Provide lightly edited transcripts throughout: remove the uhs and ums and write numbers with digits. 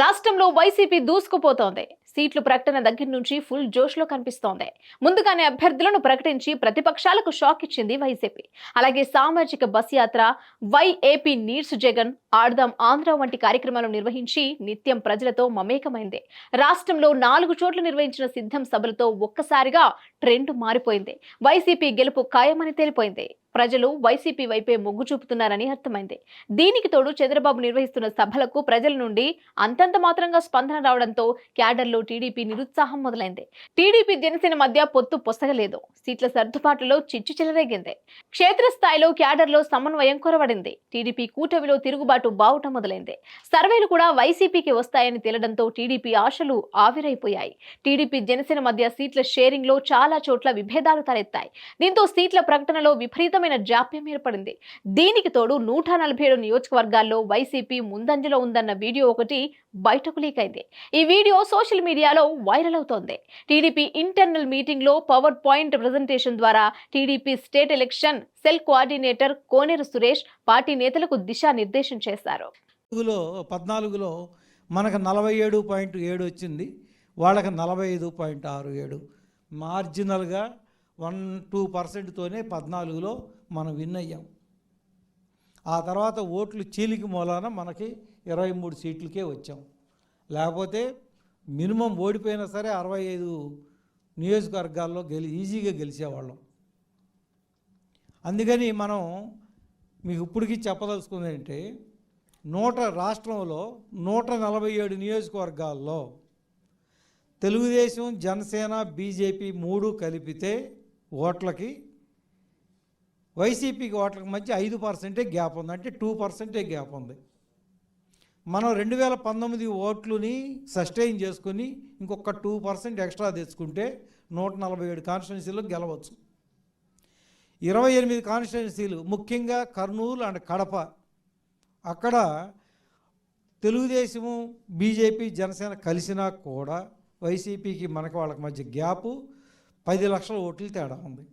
రాష్ట్రంలో వైసీపీ దూసుకుపోతోంది. సీట్లు ప్రకటన దగ్గర నుంచి ఫుల్ జోష్లో కనిపిస్తోంది. ముందుగానే అభ్యర్థులను ప్రకటించి ప్రతిపక్షాలకు షాక్ ఇచ్చింది వైసీపీ. అలాగే సామాజిక బస్ యాత్ర, వై ఏపీ నీడ్స్ జగన్, ఆడదాం ఆంధ్ర వంటి కార్యక్రమాలు నిర్వహించి నిత్యం ప్రజలతో మమేకమైంది. రాష్ట్రంలో 4 చోట్ల నిర్వహించిన సిద్ధం సభలతో ఒక్కసారిగా ట్రెండ్ మారిపోయింది. వైసీపీ గెలుపు ఖాయమని తేలిపోయింది. ప్రజలు వైసీపీ వైపే మొగ్గు చూపుతున్నారని అర్థమైంది. దీనికి తోడు చంద్రబాబు నిర్వహిస్తున్న సభలకు ప్రజల నుండి అంతంత మాత్రంగా స్పందన రావడంతో క్యాడర్లో టీడీపీ నిరుత్సాహం మొదలైంది. టీడీపీ జనసేన మధ్య పొత్తు పొసగలేదు. సీట్ల సర్దుబాటులో చిచ్చు చెలరేగింది. క్షేత్రస్థాయిలో క్యాడర్లో సమన్వయం కొరవడింది. టీడీపీ కూటమిలో తిరుగుబాటు బావుట మొదలైంది. సర్వేలు కూడా వైసీపీకి వస్తాయని తేలడంతో టీడీపీ ఆశలు ఆవిరైపోయాయి. టీడీపీ జనసేన మధ్య సీట్ల షేరింగ్ లో చాలా చోట్ల విభేదాలు తలెత్తాయి. దీంతో సీట్ల ప్రకటనలో విపరీతమైన జాప్యం ఏర్పడింది. దీనికి తోడు 147 నియోజకవర్గాల్లో వైసీపీ ముందంజలో ఉందన్న వీడియో ఒకటి బయటకు లీక్ అయింది. ఈ వీడియో సోషల్ మీడియాలో వైరల్ అవుతోంది. టీడీపీ ఇంటర్నల్ మీటింగ్ లో పవర్ పాయింట్ ప్రెజెంటేషన్ ద్వారా TDP state election cell coordinator Koneru Suresh party నేతలకు దిశానిర్దేశం చేశారు. 14లో మనకు 47.7 వచ్చింది, వాళ్ళకి 45.67. మార్జినల్గా 1-2%తోనే 14లో మనం విన్ అయ్యాం. ఆ తర్వాత ఓట్లు చీలిక మూలాన మనకి 23 సీట్లకే వచ్చాం. లేకపోతే మినిమం ఓడిపోయినా సరే 65 నియోజకవర్గాల్లో ఈజీగా గెలిచేవాళ్ళం. అందుకని మనం మీకు ఇప్పటికీ చెప్పదలుచుకుంది ఏంటంటే రాష్ట్రంలో 147 నియోజకవర్గాల్లో తెలుగుదేశం, జనసేన, బీజేపీ 3 కలిపితే ఓట్లకి వైసీపీకి ఓట్లకి మధ్య 5% గ్యాప్ ఉంది, అంటే 2% గ్యాప్ ఉంది. మనం 2019 ఓట్లని సస్టైన్ చేసుకుని ఇంకొక 2% ఎక్స్ట్రా తెచ్చుకుంటే 147 కాన్స్టిట్యున్సీలు గెలవచ్చు. 28 కాన్స్టిట్యున్సీలు, ముఖ్యంగా కర్నూలు అండ్ కడప, అక్కడ తెలుగుదేశము, బీజేపీ, జనసేన కలిసినా కూడా వైసీపీకి మనకి వాళ్ళకి మధ్య గ్యాపు 10 లక్షల ఓట్లు తేడా ఉంది.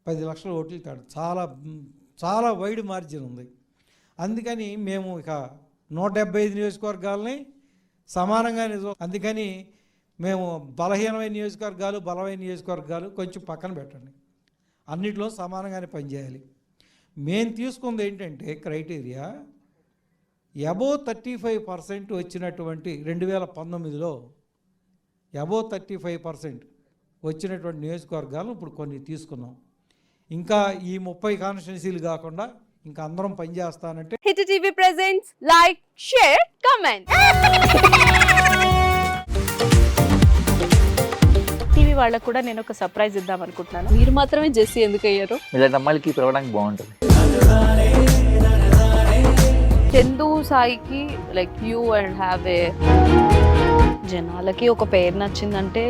10 లక్షల ఓట్లు తేడా, చాలా చాలా వైడ్ మార్జిన్ ఉంది. అందుకని మేము ఇక 175 నియోజకవర్గాలని సమానంగా అందుకని మేము బలహీనమైన నియోజకవర్గాలు, బలమైన నియోజకవర్గాలు కొంచెం పక్కన పెట్టండి, అన్నిట్లో సమానంగానే పనిచేయాలి. మేము తీసుకుంది ఏంటంటే క్రైటీరియా అబోవ్ 35% వచ్చినటువంటి 2019లో అబోవ్ 35% వచ్చినటువంటి నియోజకవర్గాలను ఇప్పుడు కొన్ని తీసుకున్నాం. ఇంకా ఈ 30 కాన్స్టిట్యున్సీలు కాకుండా ఇంకా అందరం పనిచేస్తానంటే Hit TV presents like, share, comment. TV వాళ్ళకు కూడా నేను ఒక సర్ప్రైజ్ ఇద్దాం అనుకుంటున్నాను. మీరు మాత్రమే జెస్సీ ఎందుకు అయ్యారు? ఇలాంటి అమ్మాయిలకి పిలవడానికి బాగుంటుంది. చందు సాయికి like you and have a జనాలకి ఒక పేరు నచ్చిందంటే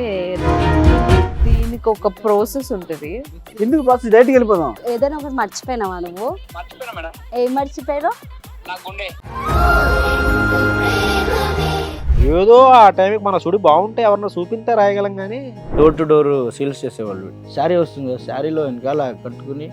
దీనికి ఒక ప్రాసెస్ ఉంటుంది. ఎందుకు ప్రాసెస్? డైరెక్ట్గా వెళ్ళిపోదాం. ఏదైనా ఒకటి మర్చిపోయినావా నువ్వు? ఏం మర్చిపోయావు? ఏదో ఆ టైంకి మన సుడి బాగుంటే ఎవరన్నా చూపిస్తే రాయగలం, కానీ డోర్ టు డోర్ సేల్స్ చేసేవాళ్ళు. శారీ వస్తుంది, శారీలో వెనకాల కట్టుకుని